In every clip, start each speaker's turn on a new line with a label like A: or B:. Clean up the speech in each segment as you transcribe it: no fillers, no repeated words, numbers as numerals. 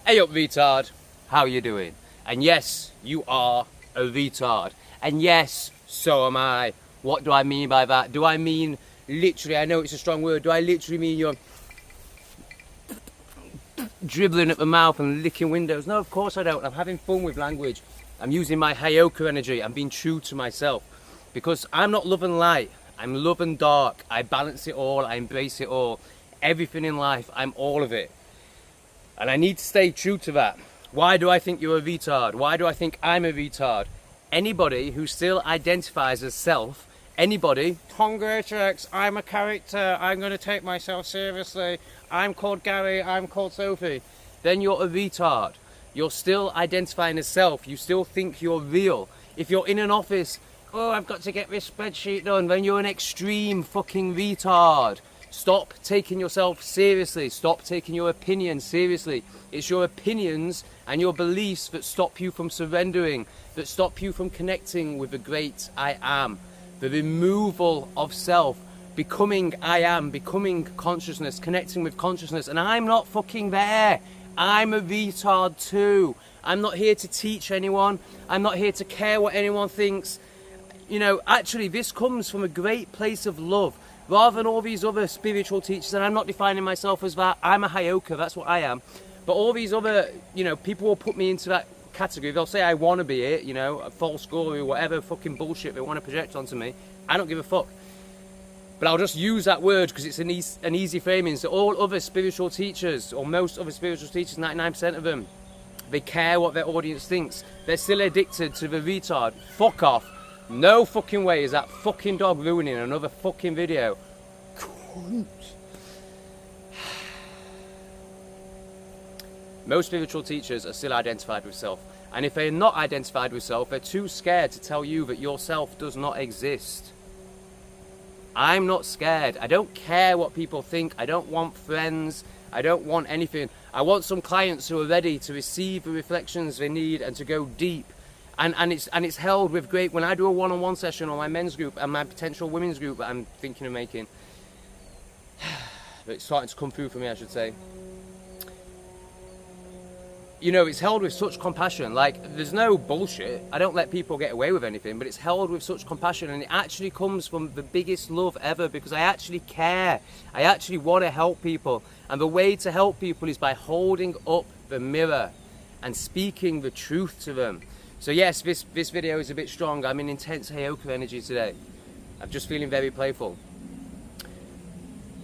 A: Hey up, retard. How you doing? And yes, you are a retard. And yes, so am I. What do I mean by that? Do I mean literally, I know it's a strong word, do I literally mean you're dribbling at the mouth and licking windows? No, of course I don't. I'm having fun with language. I'm using my heyoka energy. I'm being true to myself. Because I'm not love and light. I'm love and dark. I balance it all. I embrace it all. Everything in life, I'm all of it. And I need to stay true to that. Why do I think you're a retard? Why do I think I'm a retard? Anybody who still identifies as self, anybody, Greatorex, I'm a character, I'm going to take myself seriously, I'm called Gary, I'm called Sophie, then you're a retard. You're still identifying as self, you still think you're real. If you're in an office, oh, I've got to get this spreadsheet done, then you're an extreme fucking retard. Stop taking yourself seriously. Stop taking your opinion seriously. It's your opinions and your beliefs that stop you from surrendering, that stop you from connecting with the great I am. The removal of self, becoming I am, becoming consciousness, connecting with consciousness. And I'm not fucking there. I'm a retard too. I'm not here to teach anyone. I'm not here to care what anyone thinks. You know, actually, this comes from a great place of love. Rather than all these other spiritual teachers, and I'm not defining myself as that, I'm a heyoka, that's what I am. But all these other, you know, people will put me into that category. They'll say I want to be it, you know, a false guru, whatever fucking bullshit they want to project onto me. I don't give a fuck. But I'll just use that word because it's an easy framing. So all other spiritual teachers, or most other spiritual teachers, 99% of them, they care what their audience thinks. They're still addicted to the retard. Fuck off. No fucking way is that fucking dog ruining another fucking video. Most spiritual teachers are still identified with self. And if they're not identified with self, they're too scared to tell you that your self does not exist. I'm not scared. I don't care what people think. I don't want friends. I don't want anything. I want some clients who are ready to receive the reflections they need and to go deep. And it's held with great, when I do a one-on-one session on my men's group and my potential women's group that I'm thinking of making, but it's starting to come through for me, I should say. You know, it's held with such compassion. Like, there's no bullshit. I don't let people get away with anything, but it's held with such compassion, and it actually comes from the biggest love ever, because I actually care. I actually want to help people, and the way to help people is by holding up the mirror and speaking the truth to them. So yes, this video is a bit strong. I'm in intense heyoka energy today. I'm just feeling very playful.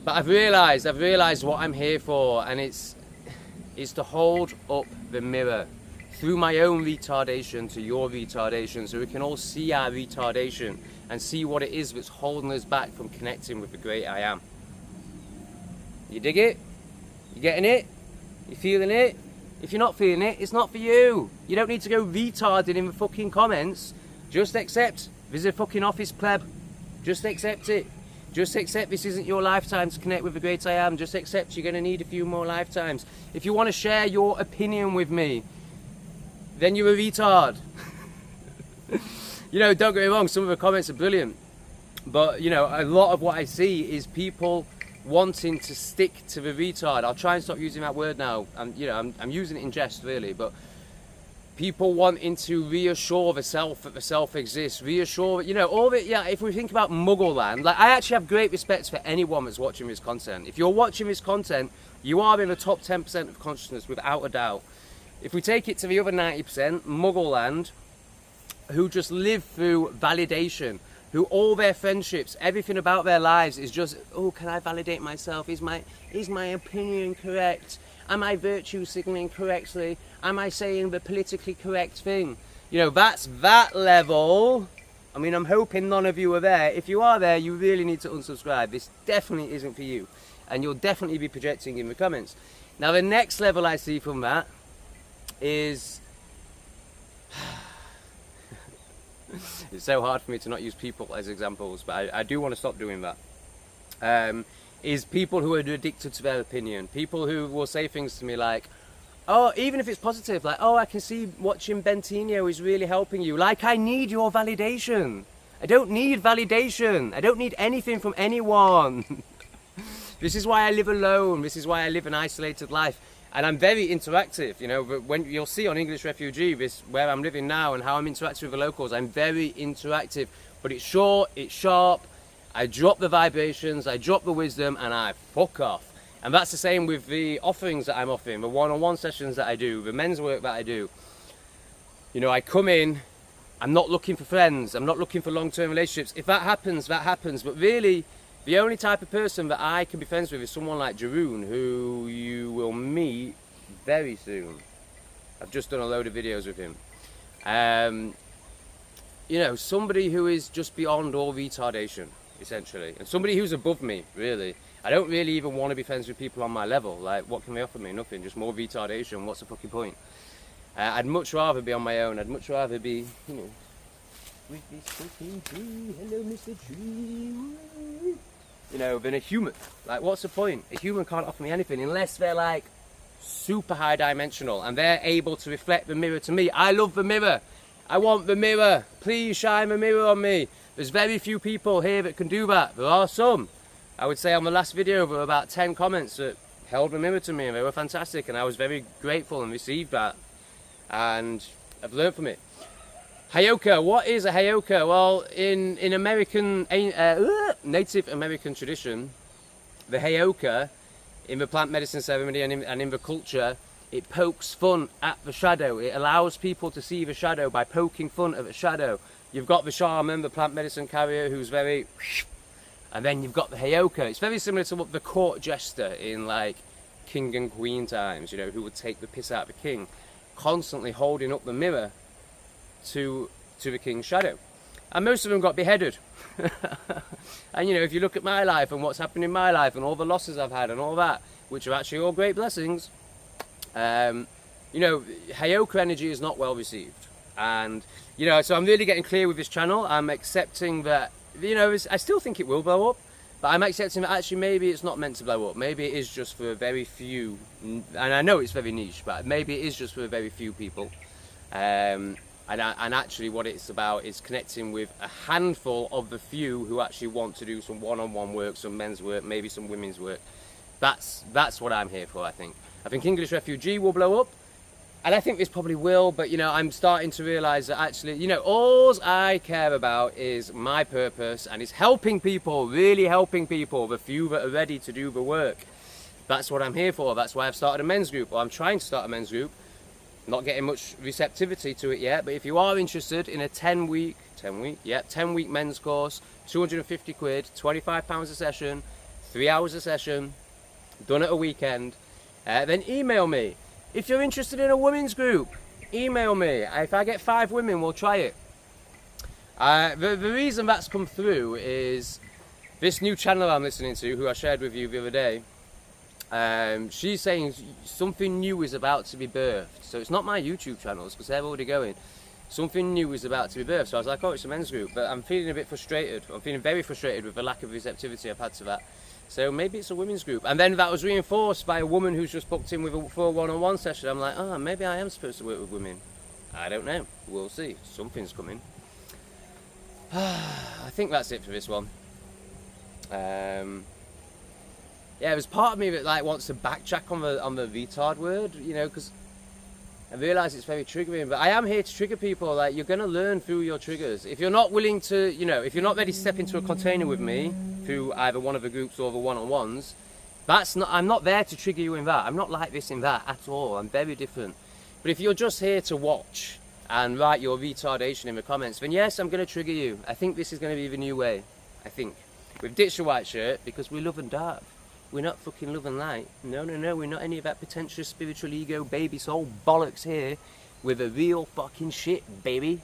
A: But I've realized what I'm here for, and it's to hold up the mirror through my own retardation to your retardation, so we can all see our retardation and see what it is that's holding us back from connecting with the great I am. You dig it? You getting it? You feeling it? If you're not feeling it, it's not for you. You don't need to go retarded in the fucking comments. Just accept. This is a fucking office pleb. Just accept it. Just accept this isn't your lifetime to connect with the great I am. Just accept you're going to need a few more lifetimes. If you want to share your opinion with me, then you're a retard. You know, don't get me wrong, some of the comments are brilliant. But, you know, a lot of what I see is people wanting to stick to the retard. I'll try and stop using that word now. I'm using it in jest, really, but people wanting to reassure the self that the self exists, reassure, you know, all of it. Yeah, if we think about Muggle land, like, I actually have great respect for anyone that's watching this content. If you're watching this content, you are in the top 10% of consciousness, without a doubt. If we take it to the other 90%, Muggle land, who just live through validation, who all their friendships, everything about their lives is just, oh, can I validate myself? Is my opinion correct? Am I virtue signaling correctly? Am I saying the politically correct thing? You know, that's that level. I mean, I'm hoping none of you are there. If you are there, you really need to unsubscribe. This definitely isn't for you. And you'll definitely be projecting in the comments. Now, the next level I see from that is... It's so hard for me to not use people as examples, but I do want to stop doing that. Is people who are addicted to their opinion. People who will say things to me like, oh, even if it's positive, like, oh, I can see watching Bentinho is really helping you. Like, I need your validation. I don't need validation. I don't need anything from anyone. This is why I live alone. This is why I live an isolated life. And I'm very interactive, you know, but when you'll see on English Refugee, this where I'm living now and how I'm interacting with the locals, I'm very interactive, but it's short, it's sharp, I drop the vibrations, I drop the wisdom, and I fuck off. And that's the same with the offerings that I'm offering, the one-on-one sessions that I do, the men's work that I do. You know, I come in, I'm not looking for friends, I'm not looking for long-term relationships. If that happens, that happens, but really, the only type of person that I can be friends with is someone like Jeroen, who you will meet very soon. I've just done a load of videos with him. You know, somebody who is just beyond all retardation, essentially. And somebody who's above me, really. I don't really even want to be friends with people on my level. Like, what can they offer me? Nothing, just more retardation. What's the fucking point? I'd much rather be on my own. I'd much rather be, you know, with this fucking tree. Hello, Mr. Tree. You know, than a human. Like, what's the point? A human can't offer me anything unless they're like super high dimensional and they're able to reflect the mirror to me. I love the mirror. I want the mirror. Please shine the mirror on me. There's very few people here that can do that. There are some. I would say on the last video there were about 10 comments that held the mirror to me and they were fantastic, and I was very grateful and received that, and I've learned from it. Heyoka, what is a heyoka? Well, in American, Native American tradition, the heyoka, in the plant medicine ceremony and in the culture, it pokes fun at the shadow. It allows people to see the shadow by poking fun at the shadow. You've got the shaman, the plant medicine carrier, who's very, and then you've got the heyoka. It's very similar to what the court jester in like king and queen times, you know, who would take the piss out of the king, constantly holding up the mirror to the king's shadow. And most of them got beheaded. And you know, if you look at my life and what's happened in my life and all the losses I've had and all that, which are actually all great blessings, you know, heyoka energy is not well received. And you know, so I'm really getting clear with this channel. I'm accepting that, you know, I still think it will blow up, but I'm accepting that actually maybe it's not meant to blow up. Maybe it is just for a very few, and I know it's very niche, but maybe it is just for a very few people. And actually what it's about is connecting with a handful of the few who actually want to do some one-on-one work, some men's work, maybe some women's work. That's what I'm here for, I think. I think English Refugee will blow up, and I think this probably will, but you know, I'm starting to realise that actually, you know, all I care about is my purpose, and it's helping people, really helping people, the few that are ready to do the work. That's what I'm here for. That's why I've started a men's group, or I'm trying to start a men's group. Not getting much receptivity to it yet, but if you are interested in a 10-week men's course, 250 quid, £25 a session, 3 hours a session, done at a weekend, then email me. If you're interested in a women's group, email me. If I get 5 women, we'll try it. The reason that's come through is this new channel I'm listening to, who I shared with you the other day. She's saying something new is about to be birthed. So it's not my YouTube channels, because they're already going. Something new is about to be birthed. So I was like, oh, it's a men's group. But I'm feeling a bit frustrated. I'm feeling very frustrated with the lack of receptivity I've had to that. So maybe it's a women's group. And then that was reinforced by a woman who's just booked in for a one-on-one session. I'm like, oh, maybe I am supposed to work with women. I don't know. We'll see. Something's coming. I think that's it for this one. Yeah, there's part of me that like wants to backtrack on the retard word, you know, because I realise it's very triggering. But I am here to trigger people. Like, you're going to learn through your triggers. If you're not willing to, you know, if you're not ready to step into a container with me through either one of the groups or the one-on-ones, I'm not there to trigger you in that. I'm not like this in that at all. I'm very different. But if you're just here to watch and write your retardation in the comments, then yes, I'm going to trigger you. I think this is going to be the new way. I think. We've ditched the white shirt because we love and dark. We're not fucking love and light. No, no, no. We're not any of that pretentious spiritual ego baby soul bollocks here. We're the real fucking shit, baby.